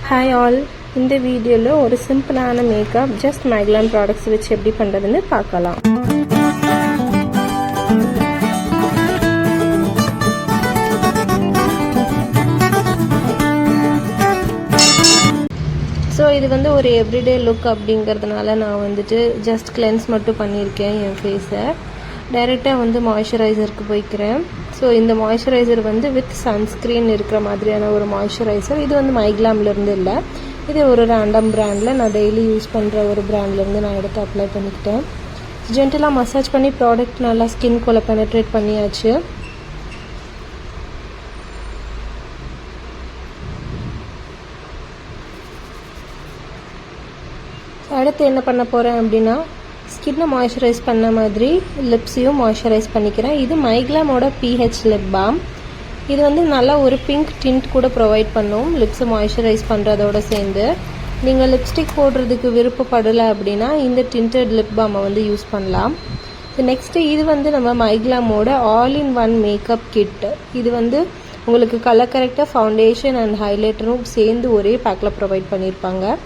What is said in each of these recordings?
Hi all, இந்த வீடியோவில் ஒரு சிம்பிளான மேக்கப் ஜஸ்ட் மைக்லாம் ப்ராடக்ட்ஸ் வச்சு எப்படி பண்ணுறதுன்னு பார்க்கலாம். ஸோ இது ஒரு எவ்ரிடே லுக் அப்படிங்கிறதுனால நான் ஜஸ்ட் கிளென்ஸ் மட்டும் பண்ணியிருக்கேன். என் ஃபேஸை டைரெக்டாக மாய்ஸ்சரைசருக்கு போய்க்கிறேன். ஸோ இந்த மாய்ஸ்சரைசர் வித் சன்ஸ்க்ரீன் இருக்கிற மாதிரியான ஒரு மாய்ஸ்சரைசர். இது மைக்லாம்லேருந்து இல்லை, இது ஒரு ரேண்டம் பிராண்டில் நான் டெய்லி யூஸ் பண்ணுற ஒரு பிராண்ட்லேருந்து நான் எடுத்து அப்ளை பண்ணிக்கிட்டேன். ஜென்டலாக மசாஜ் பண்ணி ப்ராடக்ட் நல்லா ஸ்கின்குள்ளே பெனட்ரேட் பண்ணியாச்சு. அடுத்து என்ன பண்ண போகிறேன் அப்படின்னா, ஸ்கின்னை மாய்ஸ்சரைஸ் பண்ண மாதிரி லிப்ஸையும் மாய்ஸ்சரைஸ் பண்ணிக்கிறேன். இது மைக்லாமோட PH லிப் பாம். இது நல்லா ஒரு பிங்க் டிண்ட் கூட ப்ரொவைட் பண்ணும் லிப்ஸை மாய்ஸ்சரைஸ் பண்ணுறதோட சேர்ந்து. நீங்கள் லிப்ஸ்டிக் போடுறதுக்கு விருப்பப்படலை அப்படின்னா இந்த டிண்டட் லிப் பாமை யூஸ் பண்ணலாம். நெக்ஸ்ட்டு இது நம்ம மைக்லாமோட all in one makeup kit. இது உங்களுக்கு கலர் கரெக்டாக ஃபவுண்டேஷன் அண்ட் ஹைலைட்டரும் சேர்ந்து ஒரே பேக்கில் ப்ரொவைட் பண்ணியிருப்பாங்க.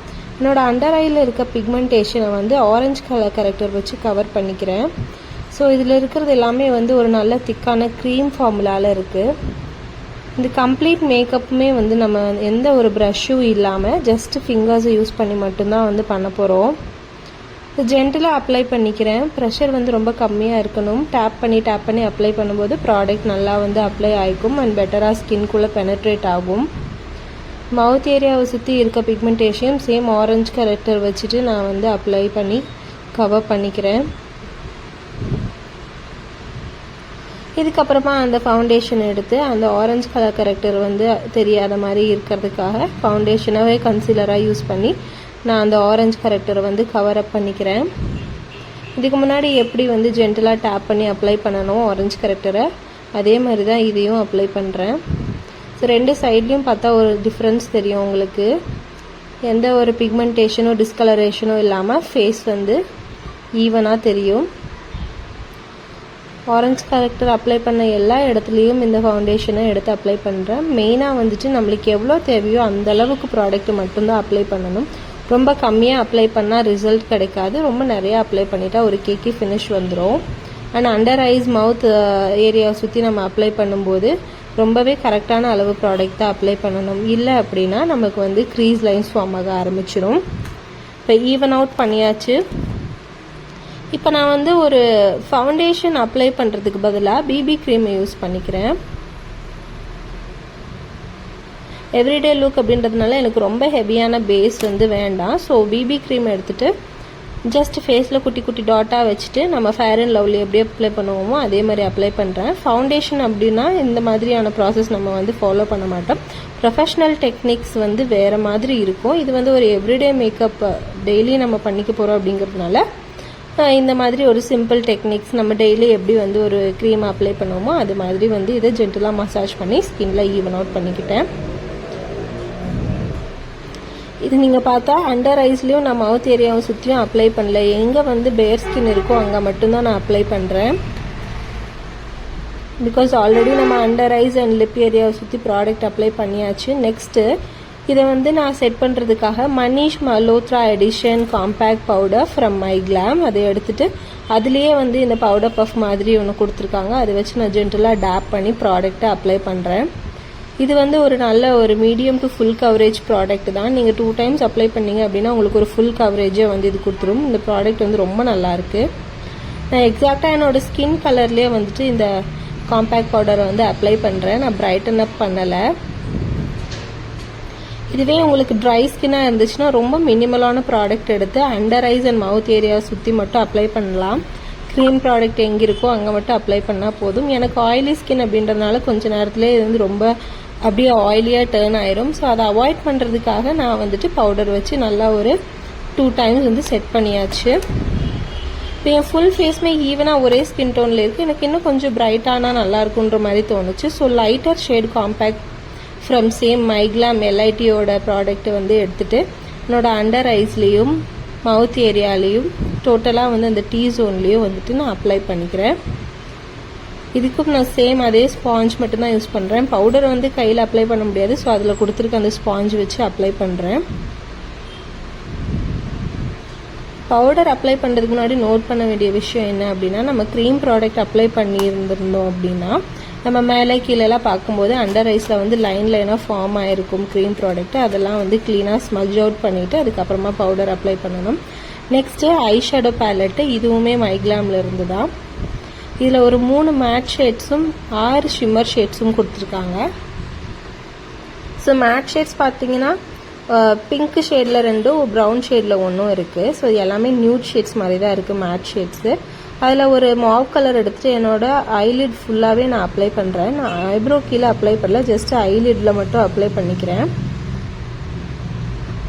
என்னோட அண்டர் ஐயில் இருக்க பிக்மெண்டேஷனை ஆரஞ்சு கலர் கரெக்டர் வச்சு கவர் பண்ணிக்கிறேன். ஸோ இதில் இருக்கிறது எல்லாமே ஒரு நல்ல திக்கான க்ரீம் ஃபார்முலாவில் இருக்குது. இந்த கம்ப்ளீட் மேக்கப்புமே நம்ம எந்த ஒரு ப்ரஷ்ஷும் இல்லாமல் ஜஸ்ட் ஃபிங்கர்ஸை யூஸ் பண்ணி மட்டும்தான் பண்ண போகிறோம். ஜென்டலாக அப்ளை பண்ணிக்கிறேன். ப்ரெஷர் ரொம்ப கம்மியாக இருக்கணும். டேப் பண்ணி அப்ளை பண்ணும்போது ப்ராடக்ட் நல்லா அப்ளை ஆகிக்கும் அண்ட் பெட்டராக ஸ்கின்குள்ளே பெனட்ரேட் ஆகும். மவுத் ஏரியாவை சுற்றி இருக்க பிக்மெண்டேஷன் சேம் ஆரஞ்சு கரெக்டர் வச்சுட்டு நான் அப்ளை பண்ணி கவர் பண்ணிக்கிறேன். இதுக்கப்புறமா அந்த ஃபவுண்டேஷன் எடுத்து அந்த ஆரஞ்சு கலர் கரெக்டர் தெரியாத மாதிரி இருக்கிறதுக்காக ஃபவுண்டேஷனாகவே கன்சீலராக யூஸ் பண்ணி நான் அந்த ஆரஞ்சு கரெக்டரை கவர் அப் பண்ணிக்கிறேன். இதுக்கு முன்னாடி எப்படி ஜென்டலாக டேப் பண்ணி அப்ளை பண்ணணும் ஆரஞ்சு கரெக்டரை, அதே மாதிரி தான் இதையும் அப்ளை பண்ணுறேன். ஸோ ரெண்டு சைட்லேயும் பார்த்தா ஒரு டிஃப்ரென்ஸ் தெரியும் உங்களுக்கு. எந்த ஒரு பிக்மெண்டேஷனோ டிஸ்கலரேஷனோ இல்லாமல் ஃபேஸ் ஈவனாக தெரியும். ஆரஞ்சு கரெக்டர் அப்ளை பண்ண எல்லா இடத்துலையும் இந்த ஃபவுண்டேஷனை எடுத்து அப்ளை பண்ணுறேன். மெயினாக நம்மளுக்கு எவ்வளோ தேவையோ அந்தளவுக்கு ப்ராடக்ட் மட்டும்தான் அப்ளை பண்ணணும். ரொம்ப கம்மியாக அப்ளை பண்ணால் ரிசல்ட் கிடைக்காது. ரொம்ப நிறையா அப்ளை பண்ணிட்டா ஒரு கேக்கி ஃபினிஷ் வந்துடும். அண்ட் அண்டர் ஐஸ் மவுத் ஏரியாவை சுற்றி நம்ம அப்ளை பண்ணும்போது ரொம்பவே கரெக்டான அளவு ப்ராடக்ட் தான் அப்ளை பண்ணணும். இல்லை அப்படின்னா நமக்கு க்ரீஸ் லைன்ஸ் ஃபார்ம் ஆக ஆரம்பிச்சிடும். இப்போ ஈவன் அவுட் பண்ணியாச்சு. இப்போ நான் ஒரு ஃபவுண்டேஷன் அப்ளை பண்ணுறதுக்கு பதிலாக பிபி க்ரீமை யூஸ் பண்ணிக்கிறேன். எவ்ரிடே லுக் அப்படின்றதுனால எனக்கு ரொம்ப ஹெவியான பேஸ் வேண்டாம். ஸோ பிபி க்ரீம் எடுத்துகிட்டு ஜஸ்ட் ஃபேஸில் குட்டி குட்டி டாட்டாக வச்சுட்டு நம்ம ஃபேர் அண்ட் லவ்லி எப்படி அப்ளை பண்ணுவோமோ அதே மாதிரி அப்ளை பண்ணுறேன். ஃபவுண்டேஷன் அப்படின்னா இந்த மாதிரியான ப்ராசஸ் நம்ம ஃபாலோ பண்ண மாட்டோம். ப்ரொஃபஷ்னல் டெக்னிக்ஸ் வேறு மாதிரி இருக்கும். இது ஒரு எவ்ரிடே மேக்கப் டெய்லி நம்ம பண்ணிக்க போகிறோம் அப்படிங்கிறதுனால இந்த மாதிரி ஒரு சிம்பிள் டெக்னிக்ஸ் நம்ம டெய்லி எப்படி ஒரு க்ரீம் அப்ளை பண்ணுவோமோ அது மாதிரி இதை ஜென்டலாக மசாஜ் பண்ணி ஸ்கின்ல ஈவன் அவுட் பண்ணிக்கிட்டேன். இது நீங்கள் பார்த்தா அண்டர் ஐஸ்லேயும் நான் மவுத் ஏரியாவை சுற்றியும் அப்ளை பண்ணல. எங்கே பேர் ஸ்கின் இருக்கோ அங்கே மட்டும்தான் நான் அப்ளை பண்ணுறேன். பிகாஸ் ஆல்ரெடி நம்ம அண்டர் ஐஸ் அண்ட் லிப் ஏரியாவை சுற்றி ப்ராடக்ட் அப்ளை பண்ணியாச்சு. நெக்ஸ்ட்டு இதை நான் செட் பண்ணுறதுக்காக Manish Malhotra edition compact powder from MyGlamm அதை எடுத்துகிட்டு அதுலேயே இந்த பவுடர் பஃப் மாதிரி ஒன்று கொடுத்துருக்காங்க. அதை வச்சு நான் ஜென்டலாக டேப் பண்ணி ப்ராடக்ட்டை அப்ளை பண்ணுறேன். இது ஒரு நல்ல ஒரு medium to full coverage product தான். நீங்கள் 2 டைம்ஸ் அப்ளை பண்ணீங்க அப்படின்னா உங்களுக்கு ஒரு ஃபுல் கவரேஜே இது கொடுத்துரும். இந்த ப்ராடக்ட் ரொம்ப நல்லாயிருக்கு. நான் எக்ஸாக்டாக என்னோடய ஸ்கின் கலர்லேயே இந்த காம்பேக்ட் பவுடரை அப்ளை பண்ணுறேன். நான் பிரைட்டன் அப் பண்ணலை. இதுவே உங்களுக்கு ட்ரை ஸ்கின்னாக இருந்துச்சுன்னா ரொம்ப மினிமலான ப்ராடக்ட் எடுத்து அண்டர் ஐஸ் அண்ட் மவுத் ஏரியாவை சுற்றி மட்டும் அப்ளை பண்ணலாம். க்ரீம் ப்ராடக்ட் எங்கே இருக்கோ அங்கே மட்டும் அப்ளை பண்ணால் போதும். எனக்கு ஆயிலி ஸ்கின் அப்படின்றதுனால கொஞ்சம் நேரத்துலேயே இது ரொம்ப அப்படியே ஆயிலியாக டேர்ன் ஆயிரும். ஸோ அதை அவாய்ட் பண்ணுறதுக்காக நான் பவுடர் வச்சு நல்லா ஒரு 2 டைம்ஸ் செட் பண்ணியாச்சு. இப்போ என் ஃபுல் ஃபேஸ்மே ஈவனாக ஒரே ஸ்கின் டோனில் இருக்குது. எனக்கு இன்னும் கொஞ்சம் பிரைட்டானா நல்லா இருக்குன்ற மாதிரி தோணுச்சு. So lighter shade compact from same MyGlamm எல்ஐடியோட ப்ராடக்ட் எடுத்துகிட்டு என்னோட அண்டர் ஐஸ்லேயும் மவுத் ஏரியாலேயும் டோட்டலாக அந்த டீ ஜோன்லேயும் நான் அப்ளை பண்ணிக்கிறேன். இதுக்கும் நான் சேம் அதே ஸ்பாஞ்ச் மட்டும்தான் யூஸ் பண்ணுறேன். பவுடரை வந்து கையில் அப்ளை பண்ண முடியாது, ஸோ அதில் கொடுத்துருக்க அந்த ஸ்பாஞ்ச் வச்சு அப்ளை பண்ணுறேன். பவுடர் அப்ளை பண்ணுறதுக்கு முன்னாடி நோட் பண்ண வேண்டிய விஷயம் என்ன அப்படின்னா, நம்ம க்ரீம் ப்ராடக்ட் அப்ளை பண்ணியிருந்திருந்தோம் அப்படின்னா நம்ம மேலே கீழெல்லாம் பார்க்கும்போது அண்டர் ஐஸில் வந்து லைனாக ஃபார்ம் ஆகிருக்கும் க்ரீம் ப்ராடக்ட். அதெல்லாம் வந்து க்ளீனாக ஸ்மஜ் அவுட் பண்ணிவிட்டு அதுக்கப்புறமா பவுடர் அப்ளை பண்ணணும். நெக்ஸ்ட்டு ஐ ஷேடோ பேலட்டு, இதுவுமே மைக்லாமில் இருந்து தான். இதில் ஒரு 3 மேட் ஷேட்ஸும் 6 ஷிம்மர் ஷேட்ஸும் கொடுத்துருக்காங்க. ஸோ மேட் ஷேட்ஸ் பார்த்தீங்கன்னா பிங்க் ஷேடில் 2, ப்ரௌன் ஷேடில் 1 இருக்குது. ஸோ எல்லாமே நியூட் ஷேட்ஸ் மாதிரி தான் இருக்குது மேட் ஷேட்ஸு. அதில் ஒரு மாவ் கலர் எடுத்துகிட்டு என்னோடய ஐலிட் ஃபுல்லாகவே நான் அப்ளை பண்ணுறேன். நான் ஐப்ரோ கீழே அப்ளை பண்ணல, ஜஸ்ட் ஐலிட்டில் மட்டும் அப்ளை பண்ணிக்கிறேன்.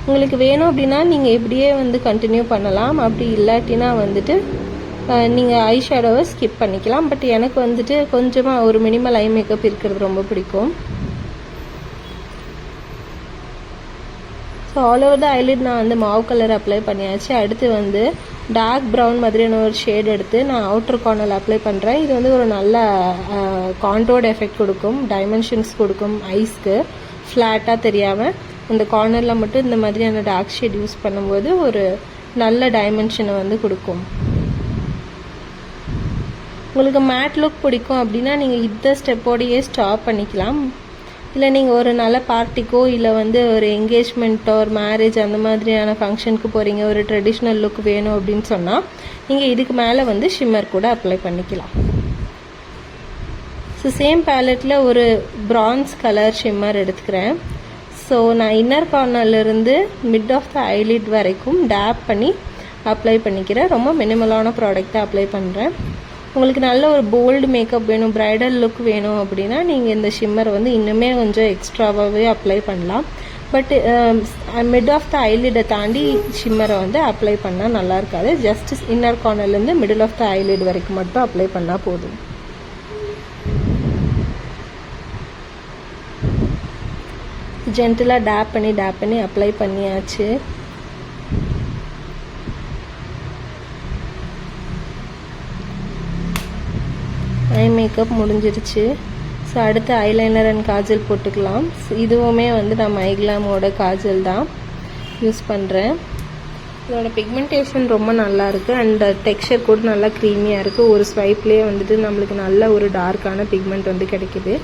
உங்களுக்கு வேணும் அப்படின்னா நீங்கள் இப்படியே வந்து கண்டினியூ பண்ணலாம். அப்படி இல்லாட்டினா வந்துட்டு நீங்கள் ஐ ஷேடோவை ஸ்கிப் பண்ணிக்கலாம். பட் எனக்கு வந்துட்டு கொஞ்சமாக ஒரு மினிமல் ஐ மேக்கப் இருக்கிறது ரொம்ப பிடிக்கும். So all over the eyelid நான் வந்து மாவ் கலர் அப்ளை பண்ணியாச்சு. அடுத்து வந்து டார்க் ப்ரௌன் மாதிரியான ஒரு ஷேட் எடுத்து நான் அவுட்டர் கார்னரில் அப்ளை பண்ணுறேன். இது வந்து ஒரு நல்ல கான்டோர்ட் எஃபெக்ட் கொடுக்கும், டைமென்ஷன்ஸ் கொடுக்கும். ஐஸ்க்கு ஃப்ளாட்டாக தெரியாமல் இந்த கார்னரில் மட்டும் இந்த மாதிரியான டார்க் ஷேட் யூஸ் பண்ணும்போது ஒரு நல்ல டைமென்ஷனை வந்து கொடுக்கும். உங்களுக்கு மேட் லுக் பிடிக்கும் அப்படின்னா நீங்கள் இந்த ஸ்டெப்போடையே ஸ்டாப் பண்ணிக்கலாம். இல்லை நீங்கள் ஒரு நல்ல பார்ட்டிக்கோ இல்லை வந்து ஒரு என்கேஜ்மெண்ட்டோ ஒரு மேரேஜ் அந்த மாதிரியான ஃபங்க்ஷனுக்கு போகிறீங்க, ஒரு ட்ரெடிஷ்னல் லுக் வேணும் அப்படின்னு சொன்னால் நீங்கள் இதுக்கு மேலே வந்து ஷிம்மர் கூட அப்ளை பண்ணிக்கலாம். ஸோ சேம் பேலட்டில் ஒரு பிரான்ஸ் கலர் ஷிம்மர் எடுத்துக்கிறேன். ஸோ நான் இன்னர் கார்னர்லேருந்து மிட் ஆஃப் த ஐலிட் வரைக்கும் டேப் பண்ணி அப்ளை பண்ணிக்கிறேன். ரொம்ப மினிமலான ப்ராடக்டாக அப்ளை பண்ணுறேன். உங்களுக்கு நல்ல ஒரு போல்டு மேக்கப் வேணும், ப்ரைடல் லுக் வேணும் அப்படின்னா நீங்கள் இந்த ஷிம்மர் வந்து இன்னுமே கொஞ்சம் எக்ஸ்ட்ராவாகவே அப்ளை பண்ணலாம். பட் மிட் ஆஃப் த ஐலிடை தாண்டி ஷிம்மரை வந்து அப்ளை பண்ணால் நல்லா இருக்காது. ஜஸ்ட் இன்னர் கார்னர்லேருந்து மிடில் ஆஃப் த ஐலிட் வரைக்கும் மட்டும் அப்ளை பண்ணால் போதும். ஜென்டலாக டேப் பண்ணி அப்ளை பண்ணியாச்சு. ஐ மேக்கப் முடிஞ்சிருச்சு. ஸோ அடுத்து ஐலைனர் அண்ட் காஜல் போட்டுக்கலாம். இதுவுமே வந்து நான் மைக்லாமோட காஜல் தான் யூஸ் பண்ணுறேன். இதோட பிக்மெண்டேஷன் ரொம்ப நல்லா இருக்குது அண்ட் டெக்ஸ்சர் கூட நல்லா க்ரீமியாக இருக்குது. ஒரு ஸ்வைப்லேயே வந்துட்டு நம்மளுக்கு நல்ல ஒரு டார்க்கான பிக்மெண்ட் வந்து கிடைக்குது.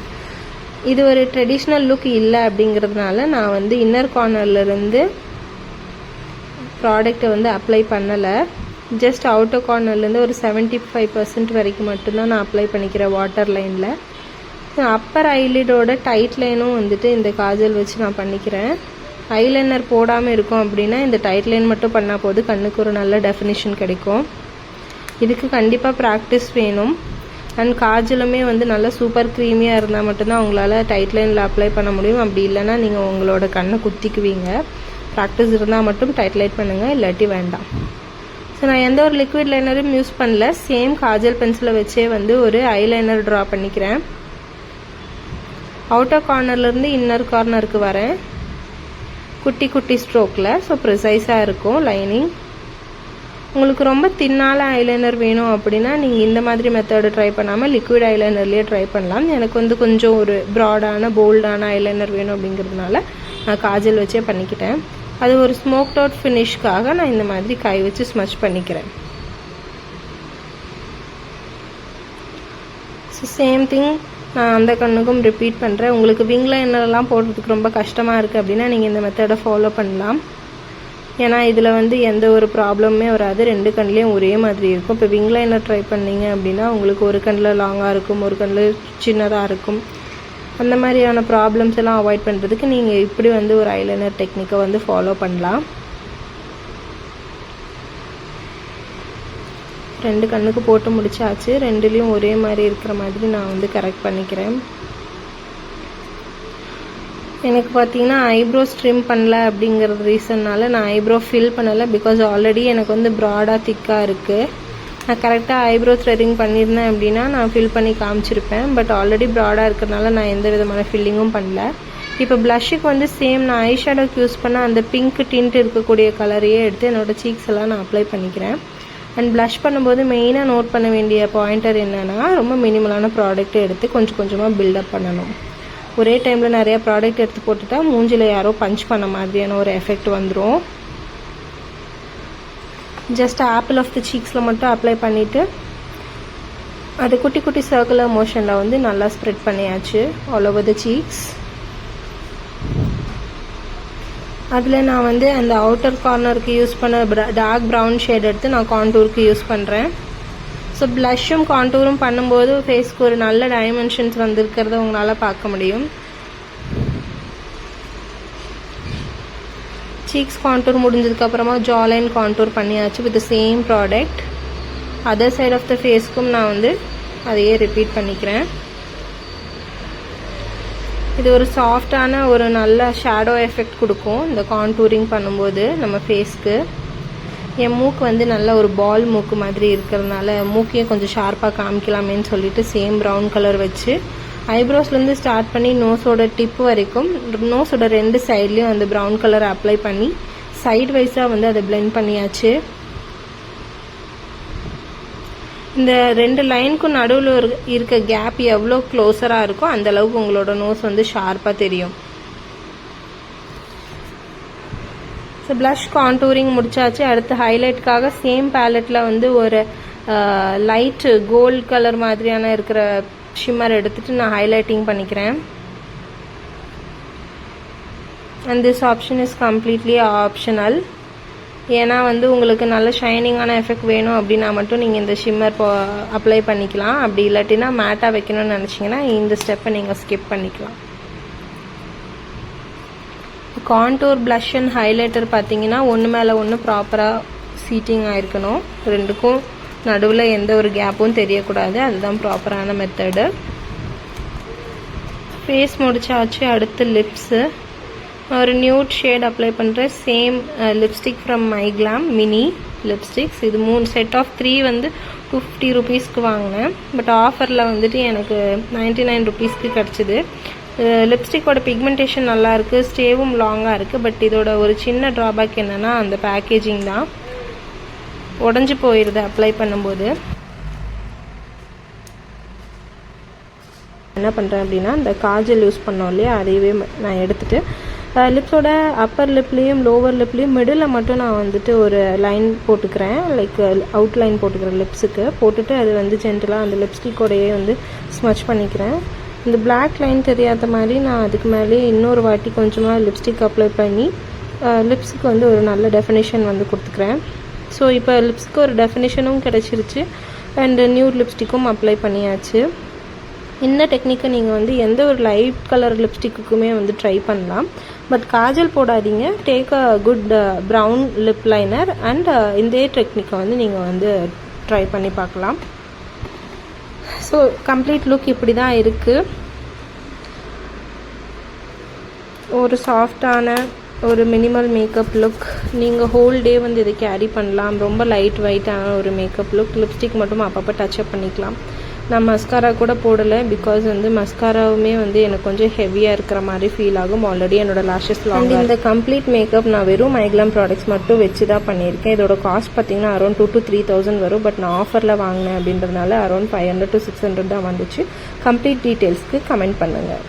இது ஒரு ட்ரெடிஷ்னல் லுக் இல்லை அப்படிங்கிறதுனால நான் வந்து இன்னர் கார்னர்லேருந்து ப்ராடக்டை வந்து அப்ளை பண்ணலை. ஜஸ்ட் அவுட்டர் கார்னர்லேருந்து ஒரு 75% வரைக்கும் மட்டும்தான் நான் அப்ளை பண்ணிக்கிறேன் வாட்டர் லைனில். அப்பர் ஐலிடோட டைட் லைனும் வந்துட்டு இந்த காஜல் வச்சு நான் பண்ணிக்கிறேன். ஐலைனர் போடாமல் இருக்கும் அப்படின்னா இந்த டைட் லைன் மட்டும் பண்ணால் போது கண்ணுக்கு ஒரு நல்ல டெஃபினிஷன் கிடைக்கும். இதுக்கு கண்டிப்பாக ப்ராக்டிஸ் வேணும். அண்ட் காஜலுமே வந்து நல்லா சூப்பர் க்ரீமியாக இருந்தால் மட்டும்தான் உங்களால் டைட் லைனில் அப்ளை பண்ண முடியும். அப்படி இல்லைன்னா நீங்கள் உங்களோட கண்ணை குத்திக்குவீங்க. ப்ராக்டிஸ் இருந்தால் மட்டும் டைட் லைட் பண்ணுங்கள், இல்லாட்டி வேண்டாம். ஸோ நான் எந்த ஒரு லிக்விட் லைனரும் யூஸ் பண்ணல. சேம் காஜல் பென்சிலை வச்சே வந்து ஒரு ஐலைனர் ட்ரா பண்ணிக்கிறேன். அவுட்டர் கார்னர்லேருந்து இன்னர் கார்னருக்கு வரேன் குட்டி குட்டி ஸ்ட்ரோக்கில். ஸோ ப்ரிசைஸாக இருக்கும் லைனிங். உங்களுக்கு ரொம்ப தின்னால ஐலைனர் வேணும் அப்படின்னா நீங்கள் இந்த மாதிரி மெத்தடு ட்ரை பண்ணாமல் லிக்விட் ஐலைனர்லேயே ட்ரை பண்ணலாம். எனக்கு வந்து கொஞ்சம் ஒரு ப்ராடான போல்டான ஐலைனர் வேணும் அப்படிங்கிறதுனால நான் காஜல் வச்சே பண்ணிக்கிட்டேன். அது ஒரு ஸ்மோக்ட் அவுட் ஃபினிஷ்காக நான் இந்த மாதிரி கை வச்சு ஸ்மச் பண்ணிக்கிறேன். ஸோ சேம் திங் நான் அந்த கண்ணுக்கும் ரிப்பீட் பண்ணுறேன். உங்களுக்கு விங் லைனர்லாம் போடுறதுக்கு ரொம்ப கஷ்டமாக இருக்குது அப்படின்னா நீங்கள் இந்த மெத்தடை ஃபாலோ பண்ணலாம். ஏன்னா இதில் வந்து எந்த ஒரு ப்ராப்ளமே வராது, 2 கண்லேயும் ஒரே மாதிரி இருக்கும். இப்போ விங் லைனர் ட்ரை பண்ணிங்க அப்படின்னா உங்களுக்கு ஒரு கண்ணில் லாங்காக இருக்கும், ஒரு கண்ணில் சின்னதாக இருக்கும். அந்த மாதிரியான ப்ராப்ளம்ஸ் எல்லாம் அவாய்ட் பண்ணுறதுக்கு நீங்கள் இப்படி வந்து ஒரு ஐலைனர் டெக்னிக்கை வந்து ஃபாலோ பண்ணலாம். 2 கண்ணுக்கு போட்டு முடிச்சாச்சு. 2லேயும் ஒரே மாதிரி இருக்கிற மாதிரி நான் வந்து கரெக்ட் பண்ணிக்கிறேன். எனக்கு பார்த்தீங்கன்னா ஐப்ரோஸ் ட்ரிம் பண்ணல அப்படிங்கிறது ரீசன்னால் நான் ஐப்ரோ ஃபில் பண்ணலை. பிகாஸ் ஆல்ரெடி எனக்கு வந்து ப்ராடாக திக்காக இருக்குது. நான் கரெக்டாக ஐப்ரோ த்ரெட்டிங் பண்ணியிருந்தேன் அப்படின்னா நான் ஃபில் பண்ணி காமிச்சிருப்பேன். பட் ஆல்ரெடி ப்ராடாக இருக்கிறதுனால நான் எந்த விதமான ஃபில்லிங்கும் பண்ணல. இப்போ ப்ளஷ்ஷுக்கு வந்து சேம் நான் ஐ ஷேடோக்கு யூஸ் பண்ண அந்த பிங்க் டிண்ட் இருக்கக்கூடிய கலரையே எடுத்து என்னோடய சீக்ஸ் எல்லாம் நான் அப்ளை பண்ணிக்கிறேன். அண்ட் ப்ளஷ் பண்ணும்போது மெயினாக நோட் பண்ண வேண்டிய பாயிண்டர் என்னென்னா, ரொம்ப மினிமலான ப்ராடக்ட் எடுத்து கொஞ்சம் கொஞ்சமாக பில்டப் பண்ணணும். ஒரே டைமில் நிறையா ப்ராடக்ட் எடுத்து போட்டுட்டா மூஞ்சில் யாரோ பஞ்ச் பண்ண மாதிரியான ஒரு எஃபெக்ட் வந்துடும். ஜஸ்ட் ஆப்பிள் ஆஃப் த சீக்ஸில் மட்டும் அப்ளை பண்ணிவிட்டு அது குட்டி குட்டி சர்க்குலர் மோஷனில் வந்து நல்லா ஸ்ப்ரெட் பண்ணியாச்சு ஆல் ஓவர் த சீக்ஸ். அதில் நான் வந்து அந்த அவுட்டர் கார்னருக்கு யூஸ் பண்ண டார்க் ப்ரௌன் ஷேட் எடுத்து நான் கான்டூருக்கு யூஸ் பண்ணுறேன். ஸோ ப்ளஷ்ஷும் கான்டூரும் பண்ணும்போது ஃபேஸ்க்கு ஒரு நல்ல டைமென்ஷன்ஸ் வந்துருக்கிறத உங்களால் பார்க்க முடியும். சீக்ஸ் கான்டூர் முடிஞ்சதுக்கப்புறமா ஜாலைன் கான்டூர் பண்ணியாச்சு with same product. Other side of the ஃபேஸ்க்கும் நான் வந்து அதையே ரிப்பீட் பண்ணிக்கிறேன். இது ஒரு சாஃப்டான ஒரு நல்ல ஷேடோ எஃபெக்ட் கொடுக்கும் இந்த கான்டூரிங் பண்ணும்போது நம்ம ஃபேஸ்க்கு. என் மூக்கு வந்து நல்ல ஒரு பால் மூக்கு மாதிரி இருக்கிறதுனால மூக்கையும் கொஞ்சம் ஷார்ப்பாக காமிக்கலாமேன்னு சொல்லிட்டு சேம் ப்ரௌன் கலர் வச்சு ஐப்ரோஸ்லேருந்து ஸ்டார்ட் பண்ணி நோஸோட டிப் வரைக்கும் நோஸோட 2 சைட்லேயும் அந்த ப்ரௌன் கலர் அப்ளை பண்ணி சைட் வைஸாக வந்து அதை பிளெண்ட் பண்ணியாச்சு. இந்த 2 லைனுக்கும் நடுவில் இருக்க கேப் எவ்வளோ க்ளோஸராக இருக்கோ அந்த அளவுக்கு உங்களோட நோஸ் வந்து ஷார்ப்பாக தெரியும். ஸோ ப்ளஷ் கான்டூரிங் முடிச்சாச்சு. அடுத்து ஹைலைட்டுக்காக சேம் பேலட்டில் வந்து ஒரு லைட்டு கோல்டு கலர் மாதிரியான இருக்கிற ஷிம்மர் எடுத்துகிட்டு நான் ஹைலைட்டிங் பண்ணிக்கிறேன். And this option is completely optional. ஏன்னா வந்து உங்களுக்கு நல்ல ஷைனிங்கான எஃபெக்ட் வேணும் அப்படின்னா மட்டும் நீங்கள் இந்த ஷிம்மர் அப்ளை பண்ணிக்கலாம். அப்படி இல்லாட்டினா மேட்டாக வைக்கணும்னு நினச்சிங்கன்னா இந்த ஸ்டெப்பை நீங்கள் ஸ்கிப் பண்ணிக்கலாம். கான்டூர் ப்ளஷ் அண்ட் ஹைலைட்டர் பார்த்தீங்கன்னா ஒன்று மேலே ஒன்று ப்ராப்பராக சீட்டிங் ஆகிருக்கணும். 2க்கும் நடுவில் எந்த ஒரு கேப்பும் தெரியக்கூடாது. அதுதான் ப்ராப்பரான மெத்தடு. ஃபேஸ் முடிச்சாச்சு. அடுத்து லிப்ஸு. ஒரு நியூட் ஷேட் அப்ளை பண்ணுறேன். Same lipstick from MyGlamm mini lipsticks. இது 3 செட் ஆஃப் 3 வந்து 250 ருபீஸ்க்கு வாங்கினேன். பட் ஆஃபரில் வந்துட்டு எனக்கு 99 ருபீஸ்க்கு கிடச்சிது. லிப்ஸ்டிக்கோட பிக்மெண்டேஷன் நல்லாயிருக்கு, ஸ்டேவும் லாங்காக இருக்குது. பட் இதோட ஒரு சின்ன ட்ராபேக் என்னென்னா அந்த பேக்கேஜிங் தான். உடஞ்சி போயிடுது அப்ளை பண்ணும்போது. என்ன பண்ணுறேன் அப்படின்னா இந்த காஜல் யூஸ் பண்ணோம் இல்லையா, அதையவே நான் எடுத்துகிட்டு லிப்ஸோட அப்பர் லிப்லேயும் லோவர் லிப்லேயும் மிடில் மட்டும் நான் வந்துட்டு ஒரு லைன் போட்டுக்கிறேன். லைக் அவுட்லைன் போட்டுக்கிறேன் லிப்ஸுக்கு. போட்டுட்டு அது வந்து ஜென்டலாக அந்த லிப்ஸ்டிக்கோடையே வந்து ஸ்மச் பண்ணிக்கிறேன். இந்த பிளாக் லைன் தெரியாத மாதிரி நான் அதுக்கு மேலே இன்னொரு வாட்டி கொஞ்சமாக லிப்ஸ்டிக் அப்ளை பண்ணி லிப்ஸுக்கு வந்து ஒரு நல்ல டெஃபினேஷன் வந்து கொடுத்துக்கிறேன். ஸோ இப்போ லிப்ஸ்க்கு ஒரு டெஃபினேஷனும் கிடச்சிருச்சு அண்ட் நியூட் லிப்ஸ்டிக்கும் அப்ளை பண்ணியாச்சு. இந்த டெக்னிக்கை நீங்கள் வந்து எந்த ஒரு லைட் கலர் லிப்ஸ்டிக்குமே வந்து ட்ரை பண்ணலாம். பட் காஜல் போடாதீங்க. Take a good brown lip liner and இந்த டெக்னிக்கை வந்து நீங்கள் வந்து ட்ரை பண்ணி பார்க்கலாம். ஸோ கம்ப்ளீட் லுக் இப்படி தான் இருக்குது. ஒரு சாஃப்டான ஒரு மினிமல் மேக்கப் லுக். நீங்கள் ஹோல் டே வந்து இதை கேரி பண்ணலாம். ரொம்ப லைட் வெயிட்டான ஒரு மேக்கப் லுக். லிப்ஸ்டிக் மட்டும் அப்பப்போ டச்சப் பண்ணிக்கலாம். நான் மஸ்காரா கூட போடலை. பிகாஸ் வந்து மஸ்காராவுமே வந்து எனக்கு கொஞ்சம் ஹெவியாக இருக்கிற மாதிரி ஃபீல் ஆகும். ஆல்ரெடி என்னோட லாஷஸ் லாங். இந்த கம்ப்ளீட் மேக்கப் நான் வெறும் மைக்லாம் ப்ராடக்ட்ஸ் மட்டும் வச்சு தான் பண்ணியிருக்கேன். இதோட காஸ்ட் பார்த்தீங்கன்னா அரௌண்ட் 2,000 to 3,000 வரும். பட் நான் ஆஃபரில் வாங்கினேன் அப்படின்றதுனால அரௌண்ட் 500 to 600 தான் வந்துச்சு. கம்ப்ளீட் டீட்டெயில்ஸ்க்கு கமெண்ட் பண்ணுங்கள்.